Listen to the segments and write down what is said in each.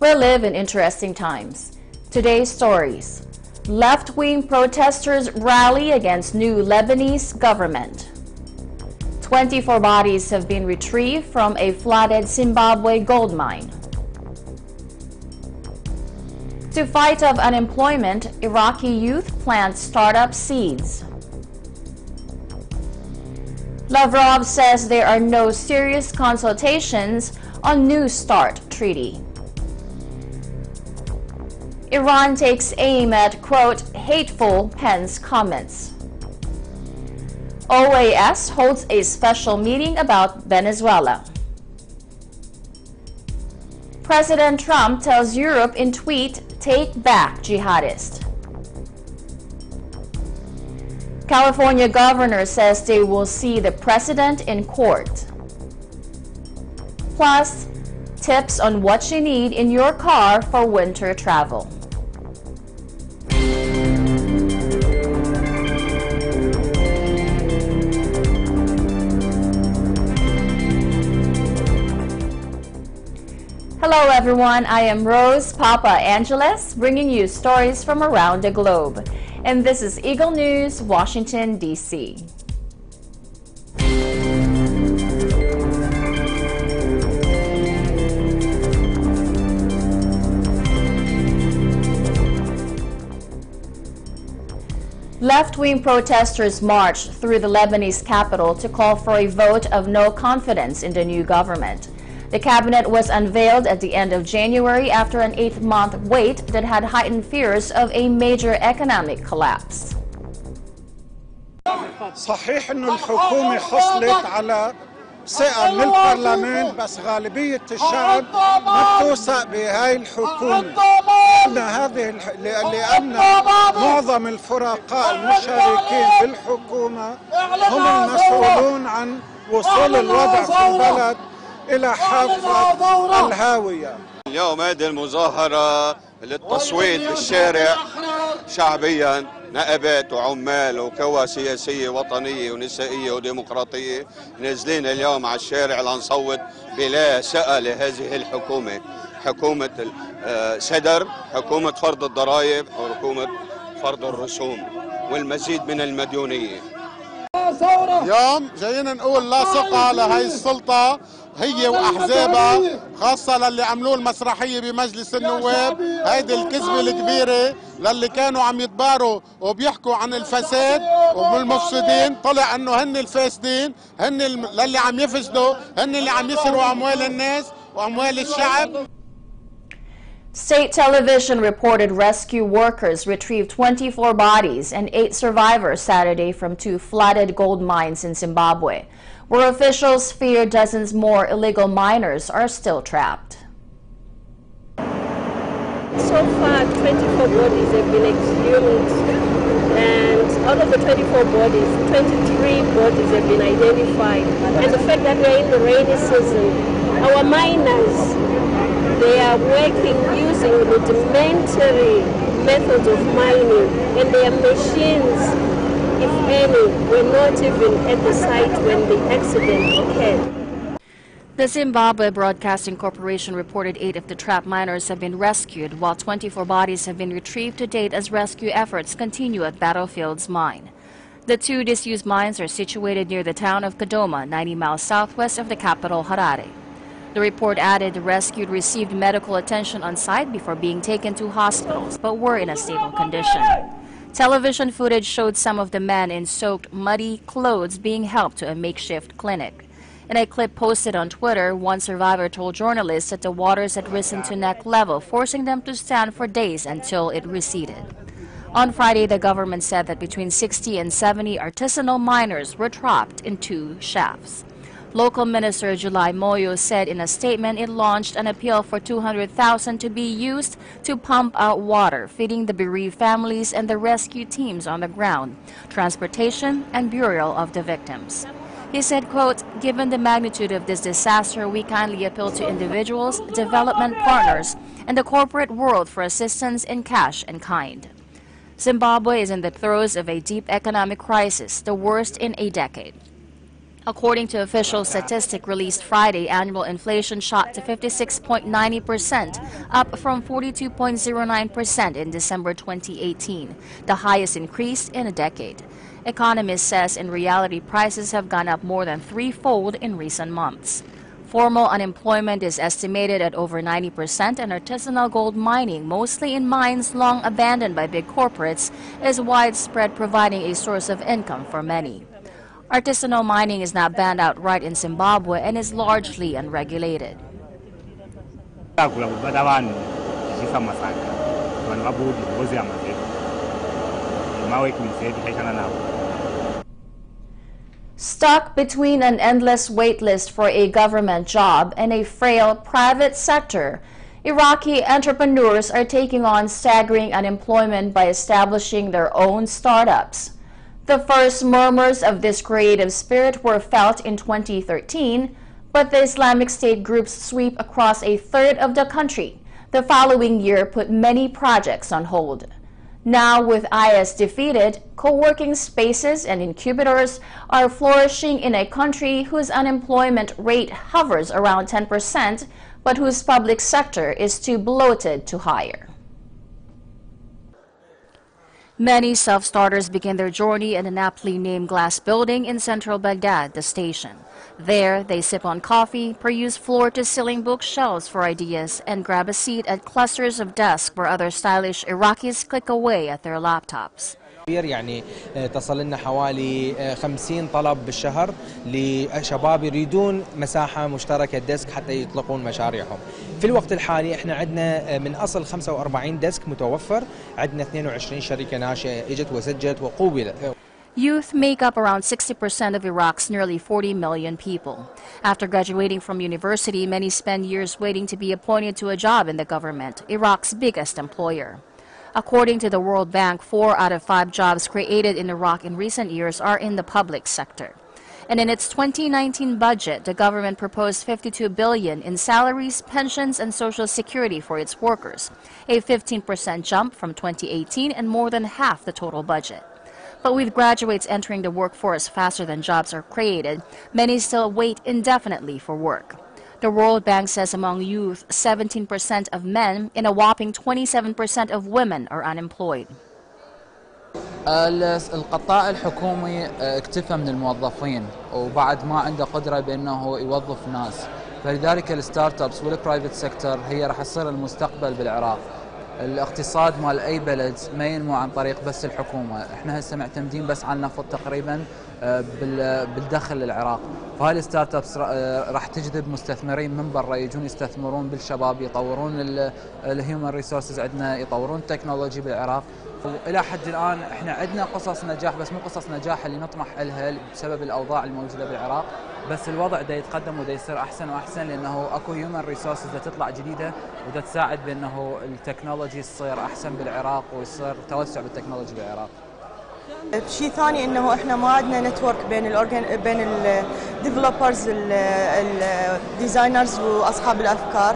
We live in interesting times. Today's stories. Left-wing protesters rally against new Lebanese government. 24 bodies have been retrieved from a flooded Zimbabwe gold mine. To fight off unemployment, Iraqi youth plant startup seeds. Lavrov says there are no serious consultations on New START treaty. Iran takes aim at, quote, hateful Pence comments. OAS holds a special meeting about Venezuela. President Trump tells Europe in tweet, take back jihadist. California governor says they will see the president in court. Plus, tips on what you need in your car for winter travel. Hello everyone, I am Rose Papa Angeles, bringing you stories from around the globe. And this is Eagle News, Washington, D.C. Left-wing protesters marched through the Lebanese capital to call for a vote of no confidence in the new government. The cabinet was unveiled at the end of January after an 8-month wait that had heightened fears of a major economic collapse. صحيح إنه الحكومة حصلت على ثقة من البرلمان بس غالبية الشعب ما بتوثق بهاي الحكومة. لأن معظم الفرقاء المشاركين بالحكومة هم المسؤولون عن وصول الوضع في البلد إلى حافة الهاوية. اليوم هذه المظاهرة للتصويت بالشارع شعبيا، نائبات وعمال وقوى سياسية وطنية ونسائية وديمقراطية نازلين اليوم على الشارع لنصوت بلا ثقة لهذه الحكومة، حكومة سدر، حكومة فرض الضرائب، حكومة فرض الرسوم والمزيد من المديونية. اليوم جايين نقول لا ثقة لهي السلطة هي وأحزابها، خاصة للي عملوه المسرحية بمجلس النواب. هيدي الكذبة الكبيرة للي كانوا عم يتباروا وبيحكوا عن الفساد والمفسدين، طلع انه هن الفاسدين، هن للي عم يفسدوا، هن اللي عم يسرقوا أموال الناس وأموال الشعب. State television reported rescue workers retrieved 24 bodies and 8 survivors Saturday from 2 flooded gold mines in Zimbabwe, where officials fear dozens more illegal miners are still trapped. So far, 24 bodies have been exhumed, and out of the 24 bodies, 23 bodies have been identified. And the fact that we're in the rainy season, our miners, they are working using rudimentary methods of mining, and their machines, if any, were not even at the site when the accident occurred. The Zimbabwe Broadcasting Corporation reported 8 of the trapped miners have been rescued, while 24 bodies have been retrieved to date as rescue efforts continue at Battlefields Mine. The 2 disused mines are situated near the town of Kadoma, 90 miles southwest of the capital, Harare. The report added the rescued received medical attention on site before being taken to hospitals, but were in a stable condition. Television footage showed some of the men in soaked, muddy clothes being helped to a makeshift clinic. In a clip posted on Twitter, one survivor told journalists that the waters had risen to neck level, forcing them to stand for days until it receded. On Friday, the government said that between 60 and 70 artisanal miners were trapped in 2 shafts. Local Minister July Moyo said in a statement it launched an appeal for $200,000 to be used to pump out water, feeding the bereaved families and the rescue teams on the ground, transportation and burial of the victims. He said, quote, given the magnitude of this disaster, we kindly appeal to individuals, development partners, and the corporate world for assistance in cash and kind. Zimbabwe is in the throes of a deep economic crisis, the worst in a decade. According to official statistic released Friday, annual inflation shot to 56.90%, up from 42.09% in December 2018, the highest increase in a decade. Economist says in reality prices have gone up more than threefold in recent months. Formal unemployment is estimated at over 90%, and artisanal gold mining, mostly in mines long abandoned by big corporates, is widespread, providing a source of income for many. Artisanal mining is not banned outright in Zimbabwe and is largely unregulated. Stuck between an endless wait list for a government job and a frail private sector, Iraqi entrepreneurs are taking on staggering unemployment by establishing their own startups. The first murmurs of this creative spirit were felt in 2013, but the Islamic State group's sweep across a third of the country the following year put many projects on hold. Now, with IS defeated, co-working spaces and incubators are flourishing in a country whose unemployment rate hovers around 10%, but whose public sector is too bloated to hire. Many self-starters begin their journey in an aptly named glass building in central Baghdad, the station. There, they sip on coffee, peruse floor-to-ceiling bookshelves for ideas, and grab a seat at clusters of desks where other stylish Iraqis click away at their laptops. يعني تصل لنا حوالي 50 طلب بالشهر لشباب يريدون مساحة مشتركة ديسك حتى يطلقون مشاريعهم. في الوقت الحالي احنا عندنا من اصل 45 ديسك متوفر، عندنا 22 شركة ناشئة اجت وسجلت وقوبلت. Youth make up around 60% of Iraq's nearly 40 million people. After graduating from university, many spend years waiting to be appointed to a job in the government, Iraq's biggest employer. According to the World Bank, 4 out of 5 jobs created in Iraq in recent years are in the public sector. And in its 2019 budget, the government proposed $52 billion in salaries, pensions, and social security for its workers, a 15% jump from 2018 and more than half the total budget. But with graduates entering the workforce faster than jobs are created, many still wait indefinitely for work. The World Bank says among youth, 17% of men and a whopping 27% of women are unemployed. القطاع الحكومي اكتفى من الموظفين وبعد ما عنده قدرة بأنه يوظف ناس، فلذلك الستارت ابس والبرايفت سيكتور هي راح تصير المستقبل بالعراق. الاقتصاد مال اي بلد ما ينمو عن طريق بس الحكومة، احنا هسه معتمدين بس على النفط تقريبا بالدخل العراق، فهاي الستارت ابس راح تجذب مستثمرين من برا يجون يستثمرون بالشباب، يطورون الهيومن ريسورسز عندنا، يطورون التكنولوجي بالعراق. والى حد الان احنا عندنا قصص نجاح، بس مو قصص نجاح اللي نطمح لها بسبب الاوضاع الموجوده بالعراق، بس الوضع دا يتقدم ودا يصير احسن واحسن، لانه اكو هيومن ريسورسز دا تطلع جديده ودا تساعد بانه التكنولوجي تصير احسن بالعراق ويصير توسع بالتكنولوجي بالعراق. شيء ثاني انه احنا ما عندنا نتورك بين الديفلوبرز الديزاينرز واصحاب الافكار،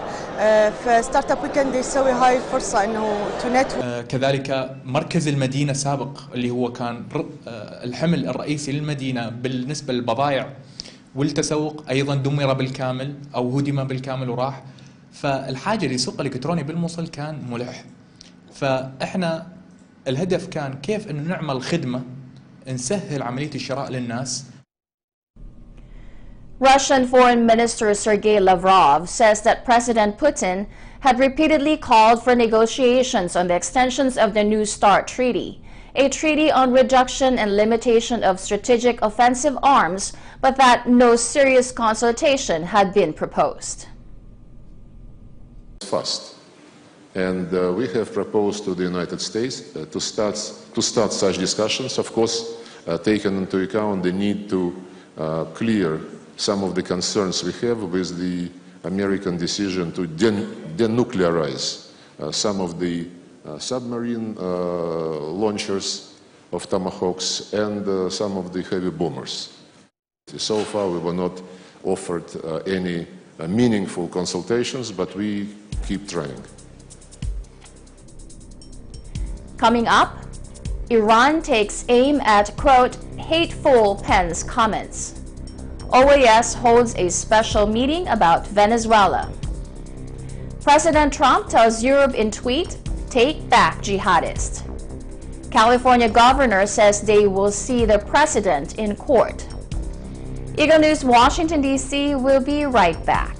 فستارت اب ويكند يسوي هاي الفرصه انه تو نتورك. كذلك مركز المدينه سابق اللي هو كان الحمل الرئيسي للمدينه بالنسبه للبضائع والتسوق ايضا دمر بالكامل او هدم بالكامل وراح، فالحاجه لسوق الكتروني بالموصل كان ملح. فاحنا الهدف كان كيف انه نعمل خدمه نسهل عمليه الشراء للناس. Russian Foreign Minister Sergei Lavrov says that President Putin had repeatedly called for negotiations on the extensions of the New START treaty, a treaty on reduction and limitation of strategic offensive arms, but that no serious consultation had been proposed. Fast. And we have proposed to the United States to start such discussions, of course, taking into account the need to clear some of the concerns we have with the American decision to denuclearize some of the submarine launchers of Tomahawks and some of the heavy bombers. So far, we were not offered any meaningful consultations, but we keep trying. Coming up, Iran takes aim at, quote, hateful Pence comments. OAS holds a special meeting about Venezuela. President Trump tells Europe in tweet, "Take back jihadists." California governor says they will see the president in court. Eagle News, Washington, D.C. will be right back.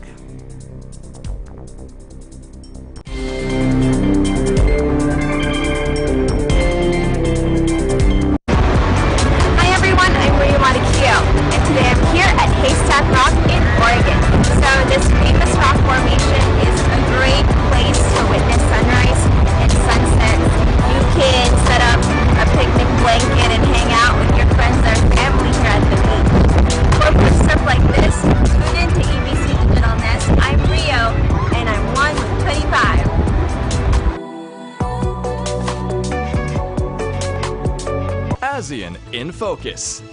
Today I'm here at Haystack Rock in Oregon. So this famous rock formation is a great place to witness sunrise and sunsets. You can set up a picnic blanket and hang out with your friends or family here at the beach. For good stuff like this, tune in to ABC Digital Nest. I'm Rio and I'm 1 with 25. ASEAN in Focus.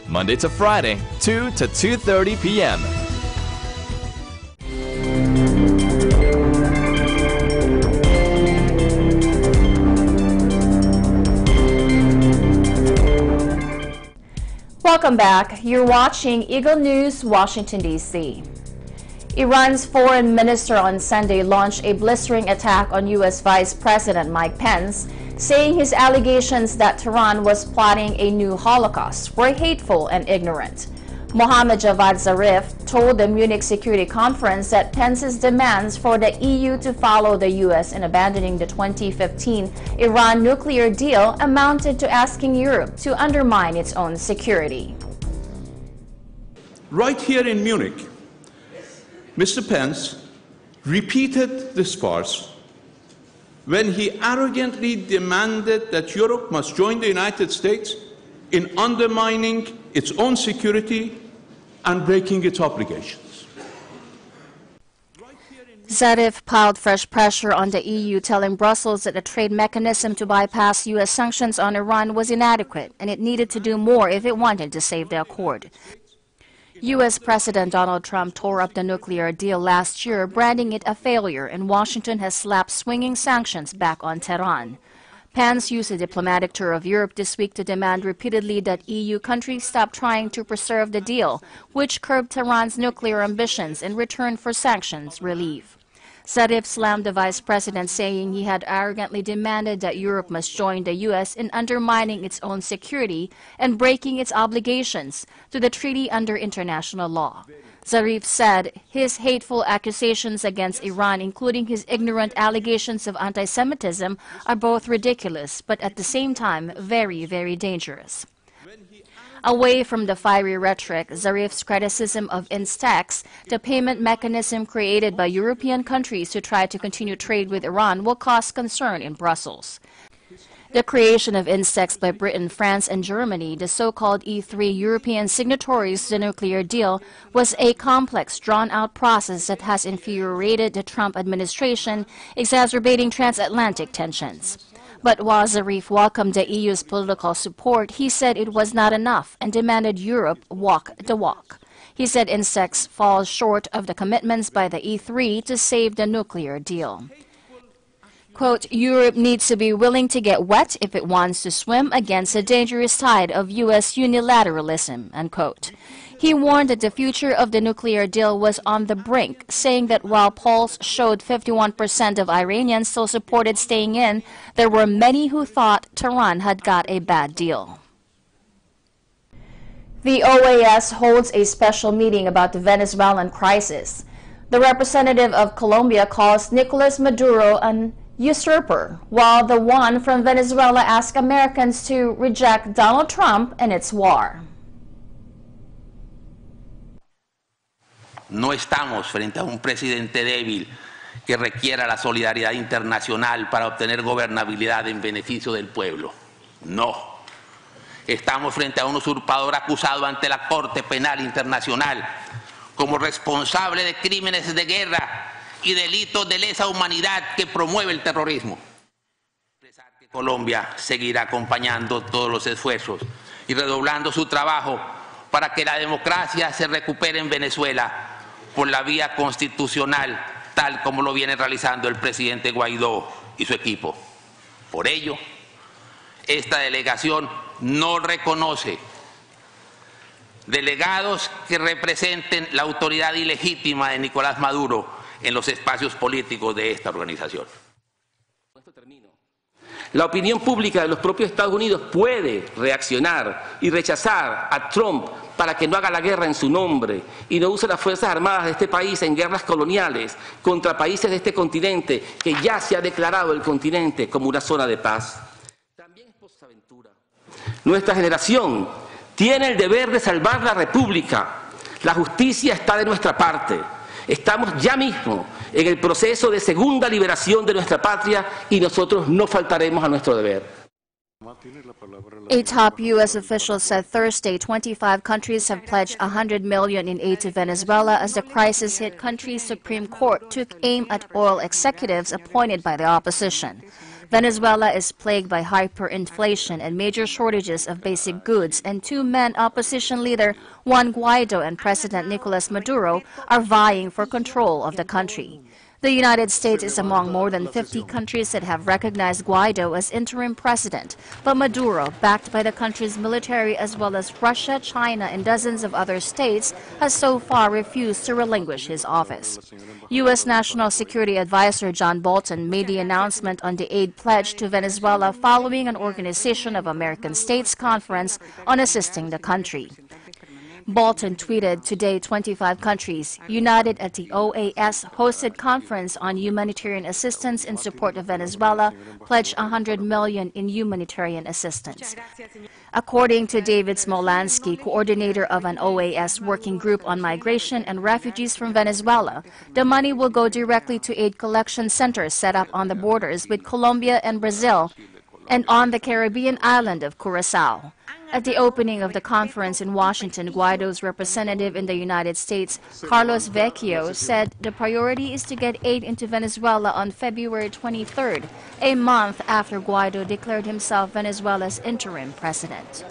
Monday to Friday, 2 to 2:30 p.m. Welcome back. You're watching Eagle News, Washington, D.C. Iran's foreign minister on Sunday launched a blistering attack on U.S. Vice President Mike Pence, saying his allegations that Tehran was plotting a new Holocaust were hateful and ignorant. Mohammad Javad Zarif told the Munich Security Conference that Pence's demands for the EU to follow the U.S. in abandoning the 2015 Iran nuclear deal amounted to asking Europe to undermine its own security. Right here in Munich, Mr. Pence repeated this farce when he arrogantly demanded that Europe must join the United States in undermining its own security and breaking its obligations. Zarif piled fresh pressure on the EU, telling Brussels that the trade mechanism to bypass U.S. sanctions on Iran was inadequate and it needed to do more if it wanted to save the accord. U.S. President Donald Trump tore up the nuclear deal last year, branding it a failure, and Washington has slapped swinging sanctions back on Tehran. Pence used a diplomatic tour of Europe this week to demand repeatedly that EU countries stop trying to preserve the deal, which curbed Tehran's nuclear ambitions in return for sanctions relief. Zarif slammed the vice president, saying he had arrogantly demanded that Europe must join the U.S. in undermining its own security and breaking its obligations to the treaty under international law. Zarif said his hateful accusations against Iran, including his ignorant allegations of anti-Semitism, are both ridiculous, but at the same time very, very dangerous. Away from the fiery rhetoric, Zarif's criticism of INSTEX, the payment mechanism created by European countries to try to continue trade with Iran, will cause concern in Brussels. The creation of INSTEX by Britain, France, and Germany, the so-called E3 European signatories to the nuclear deal, was a complex, drawn-out process that has infuriated the Trump administration, exacerbating transatlantic tensions. But while Zarif welcomed the EU's political support, he said it was not enough and demanded Europe walk the walk. He said INSTEX falls short of the commitments by the E3 to save the nuclear deal. Quote, Europe needs to be willing to get wet if it wants to swim against the dangerous tide of U.S. unilateralism, unquote. He warned that the future of the nuclear deal was on the brink, saying that while polls showed 51% of Iranians still supported staying in, there were many who thought Tehran had got a bad deal. The OAS holds a special meeting about the Venezuelan crisis. The representative of Colombia calls Nicolas Maduro an usurper, while the one from Venezuela asks Americans to reject Donald Trump and its war. No estamos frente a un presidente débil que requiera la solidaridad internacional para obtener gobernabilidad en beneficio del pueblo. No. Estamos frente a un usurpador acusado ante la Corte Penal Internacional como responsable de crímenes de guerra y delitos de lesa humanidad que promueve el terrorismo. Colombia seguirá acompañando todos los esfuerzos y redoblando su trabajo para que la democracia se recupere en Venezuela por la vía constitucional, tal como lo viene realizando el presidente Guaidó y su equipo. Por ello, esta delegación no reconoce delegados que representen la autoridad ilegítima de Nicolás Maduro en los espacios políticos de esta organización. La opinión pública de los propios Estados Unidos puede reaccionar y rechazar a Trump para que no haga la guerra en su nombre y no use las Fuerzas Armadas de este país en guerras coloniales contra países de este continente, que ya se ha declarado el continente como una zona de paz. También es posaventura. Nuestra generación tiene el deber de salvar la República. La justicia está de nuestra parte. Estamos ya mismo en el proceso de segunda liberación de nuestra patria y nosotros no faltaremos a nuestro deber. A top U.S. official said Thursday 25 countries have pledged $100 million in aid to Venezuela as the crisis hit country's Supreme Court took aim at oil executives appointed by the opposition. Venezuela is plagued by hyperinflation and major shortages of basic goods, and two men, opposition leader Juan Guaido and President Nicolás Maduro, are vying for control of the country. The United States is among more than 50 countries that have recognized Guaido as interim president, but Maduro, backed by the country's military as well as Russia, China, and dozens of other states, has so far refused to relinquish his office. U.S. National Security Advisor John Bolton made the announcement on the aid pledge to Venezuela following an Organization of American States conference on assisting the country. Bolton tweeted today 25 countries united at the OAS-hosted conference on humanitarian assistance in support of Venezuela pledged $100 million in humanitarian assistance. According to David Smolansky, coordinator of an OAS working group on migration and refugees from Venezuela, the money will go directly to aid collection centers set up on the borders with Colombia and Brazil and on the Caribbean island of Curacao. At the opening of the conference in Washington, Guaido's representative in the United States, Carlos Vecchio, said the priority is to get aid into Venezuela on February 23rd, a month after Guaido declared himself Venezuela's interim president.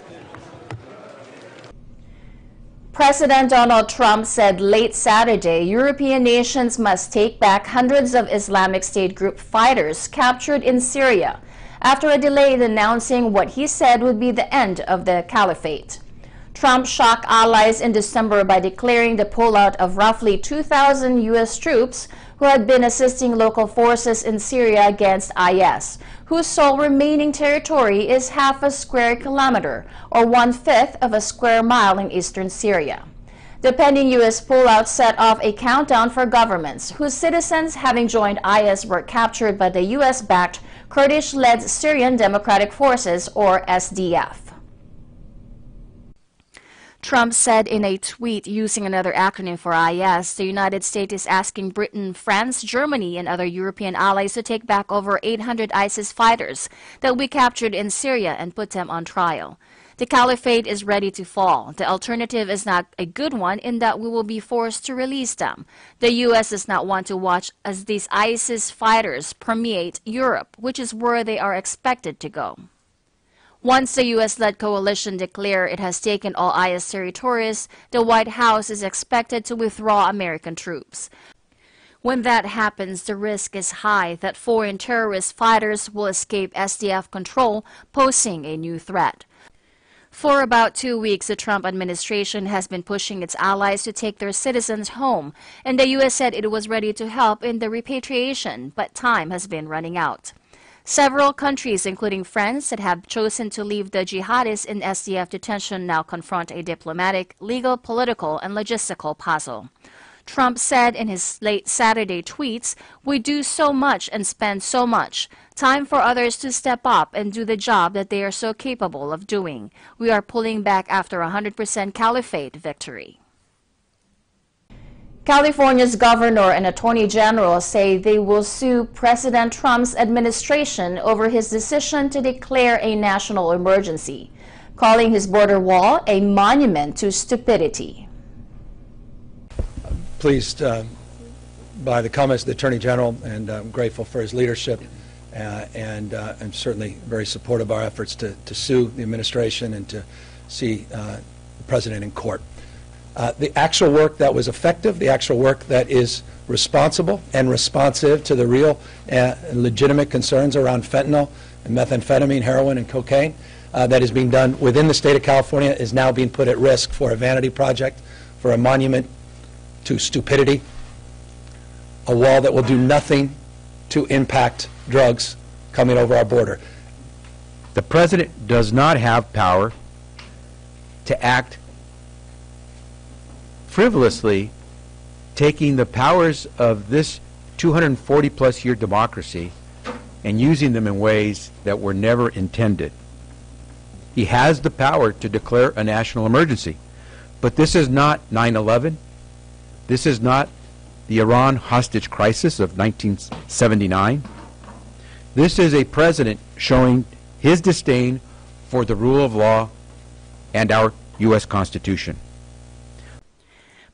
President Donald Trump said late Saturday European nations must take back hundreds of Islamic State group fighters captured in Syria, after a delay in announcing what he said would be the end of the caliphate. Trump shocked allies in December by declaring the pullout of roughly 2,000 U.S. troops who had been assisting local forces in Syria against IS, whose sole remaining territory is half a square kilometer, or 1/5 of a square mile in eastern Syria. The pending U.S. pullout set off a countdown for governments whose citizens having joined IS were captured by the U.S.-backed Kurdish-led Syrian Democratic Forces, or SDF. Trump said in a tweet using another acronym for IS, the United States is asking Britain, France, Germany, and other European allies to take back over 800 ISIS fighters that we captured in Syria and put them on trial. The caliphate is ready to fall. The alternative is not a good one in that we will be forced to release them. The U.S. does not want to watch as these ISIS fighters permeate Europe, which is where they are expected to go. Once the U.S.-led coalition declares it has taken all IS territories, the White House is expected to withdraw American troops. When that happens, the risk is high that foreign terrorist fighters will escape SDF control, posing a new threat. For about 2 weeks, the Trump administration has been pushing its allies to take their citizens home, and the U.S. said it was ready to help in the repatriation, but time has been running out. Several countries, including France, that have chosen to leave the jihadists in SDF detention now confront a diplomatic, legal, political, and logistical puzzle. Trump said in his late Saturday tweets, "We do so much and spend so much. Time for others to step up and do the job that they are so capable of doing. We are pulling back after 100% caliphate victory." California's governor and attorney general say they will sue President Trump's administration over his decision to declare a national emergency, calling his border wall a monument to stupidity. Pleased by the comments of the Attorney General, and I'm grateful for his leadership, and I'm certainly very supportive of our efforts to sue the administration and to see the President in court. The actual work that was effective, the actual work that is responsible and responsive to the real legitimate concerns around fentanyl and methamphetamine, heroin, and cocaine, that is being done within the state of California is now being put at risk for a vanity project, for a monument to stupidity, a wall that will do nothing to impact drugs coming over our border. The president does not have power to act frivolously, taking the powers of this 240-plus year democracy and using them in ways that were never intended. He has the power to declare a national emergency, but this is not 9/11. This is not the Iran hostage crisis of 1979. This is a president showing his disdain for the rule of law and our U.S. Constitution.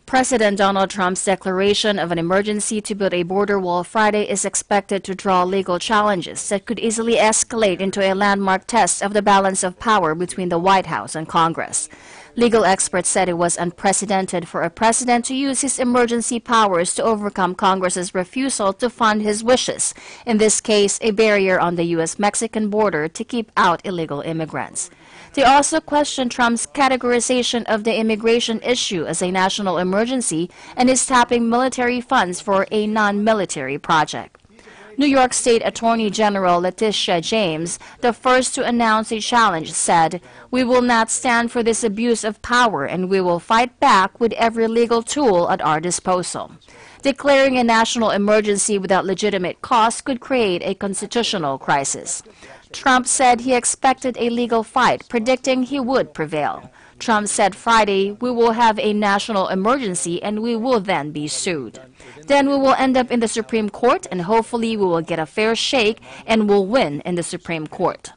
President Donald Trump's declaration of an emergency to build a border wall Friday is expected to draw legal challenges that could easily escalate into a landmark test of the balance of power between the White House and Congress. Legal experts said it was unprecedented for a president to use his emergency powers to overcome Congress's refusal to fund his wishes, in this case a barrier on the U.S.-Mexican border to keep out illegal immigrants. They also questioned Trump's categorization of the immigration issue as a national emergency and his tapping military funds for a non-military project. New York State Attorney General Letitia James, the first to announce a challenge, said, "We will not stand for this abuse of power and we will fight back with every legal tool at our disposal." Declaring a national emergency without legitimate cause could create a constitutional crisis. Trump said he expected a legal fight, predicting he would prevail. Trump said Friday, "We will have a national emergency and we will then be sued. Then we will end up in the Supreme Court and hopefully we will get a fair shake and will win in the Supreme Court."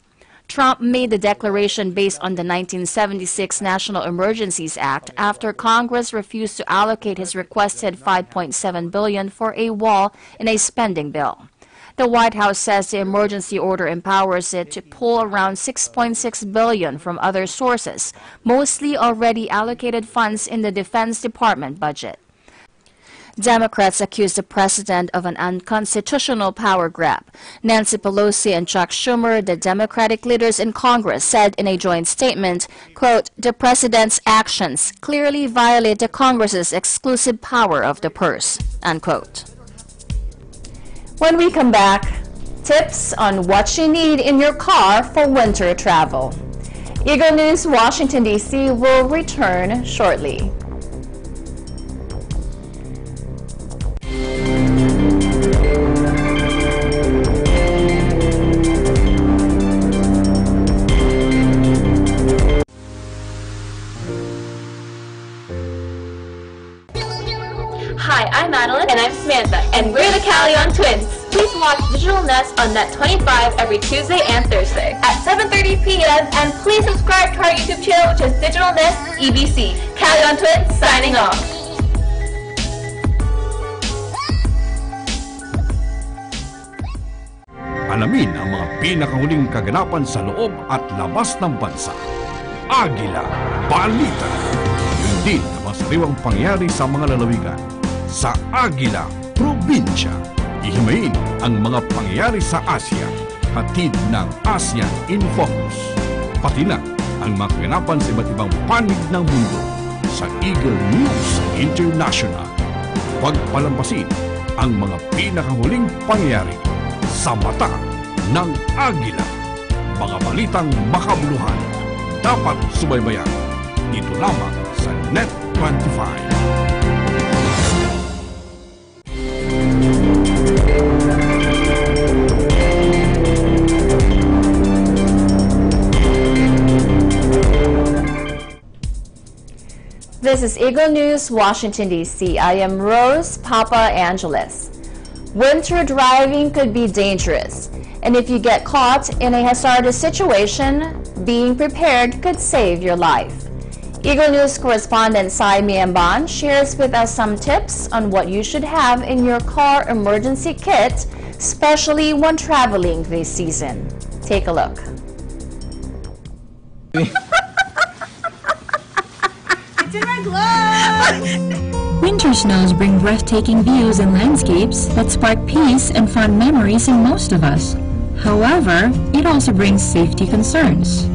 Trump made the declaration based on the 1976 National Emergencies Act after Congress refused to allocate his requested $5.7 billion for a wall in a spending bill. The White House says the emergency order empowers it to pull around $6.6 billion from other sources, mostly already allocated funds in the Defense Department budget. Democrats accused the president of an unconstitutional power grab. Nancy Pelosi and Chuck Schumer, the Democratic leaders in Congress, said in a joint statement, quote, "The president's actions clearly violate the Congress's exclusive power of the purse," unquote. When we come back, tips on what you need in your car for winter travel. Eagle News, Washington, D.C. will return shortly. Hi, I'm Madeline. And I'm Samantha. And we're the Callion Twins. Please watch Digital Nest on Net 25 every Tuesday and Thursday at 7:30 p.m. And please subscribe to our YouTube channel, which is Digital Nest EBC. Callion Twins, signing off. Alamin ang mga pinakahuling kaganapan sa loob at labas ng bansa. Agila Balita. Yun din ang mga sariwang pangyayari sa mga lalawigan. Sa Agila Probinsya, ihimayin ang mga pangyayari sa Asia, hatid ng ASEAN in Focus. Pati na ang mga kaganapan sa iba't ibang panig ng mundo sa Eagle News International. Pagpalampasin ang mga pinakahuling pangyayari sa mata ng Agila. Mga balitang makabuluhan, dapat subaybayan dito lamang sa Net 25. This is Eagle News, Washington, D.C. I am Rose Papa Angeles. Winter driving could be dangerous, and if you get caught in a hazardous situation, being prepared could save your life. Eagle News correspondent Sai Miamban shares with us some tips on what you should have in your car emergency kit, especially when traveling this season. Take a look. Winter snows bring breathtaking views and landscapes that spark peace and fond memories in most of us. However, it also brings safety concerns.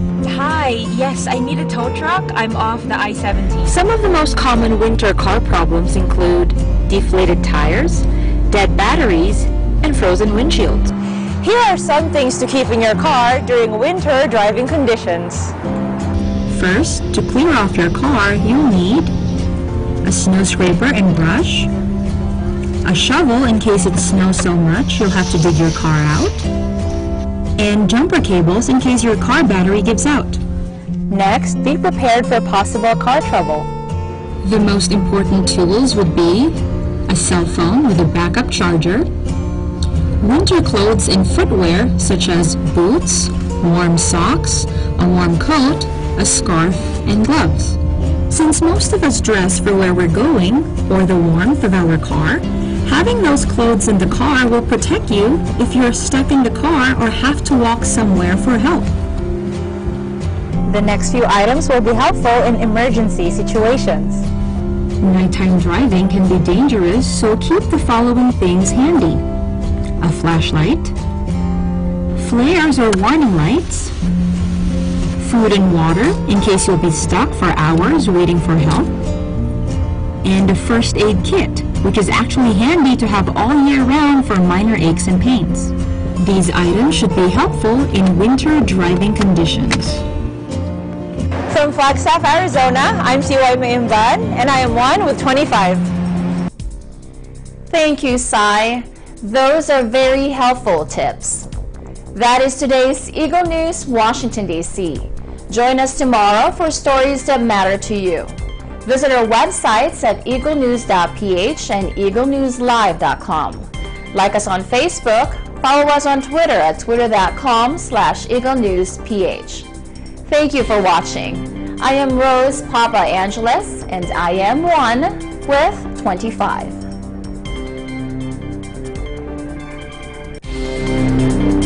Hi, yes, I need a tow truck. I'm off the I-17. Some of the most common winter car problems include deflated tires, dead batteries, and frozen windshields. Here are some things to keep in your car during winter driving conditions. First, to clear off your car, you'll need a snow scraper and brush, a shovel in case it snows so much you'll have to dig your car out, and jumper cables in case your car battery gives out. Next, be prepared for possible car trouble. The most important tools would be a cell phone with a backup charger, winter clothes and footwear such as boots, warm socks, a warm coat, a scarf, and gloves. Since most of us dress for where we're going or the warmth of our car, having those clothes in the car will protect you if you're stuck in the car or have to walk somewhere for help. The next few items will be helpful in emergency situations. Nighttime driving can be dangerous, so keep the following things handy: a flashlight, flares or warning lights, food and water in case you'll be stuck for hours waiting for help, and a first aid kit, which is actually handy to have all year round for minor aches and pains. These items should be helpful in winter driving conditions. From Flagstaff, Arizona, I'm CY Mayimban, and I am one with 25. Thank you, Sai. Those are very helpful tips. That is today's Eagle News, Washington, D.C. Join us tomorrow for stories that matter to you. Visit our websites at Eaglenews.PH and EagleNewsLive.com. Like us on Facebook, follow us on Twitter at twitter.com/EagleNewsPH. Thank you for watching. I am Rose Papa Angeles, and I am one with 25.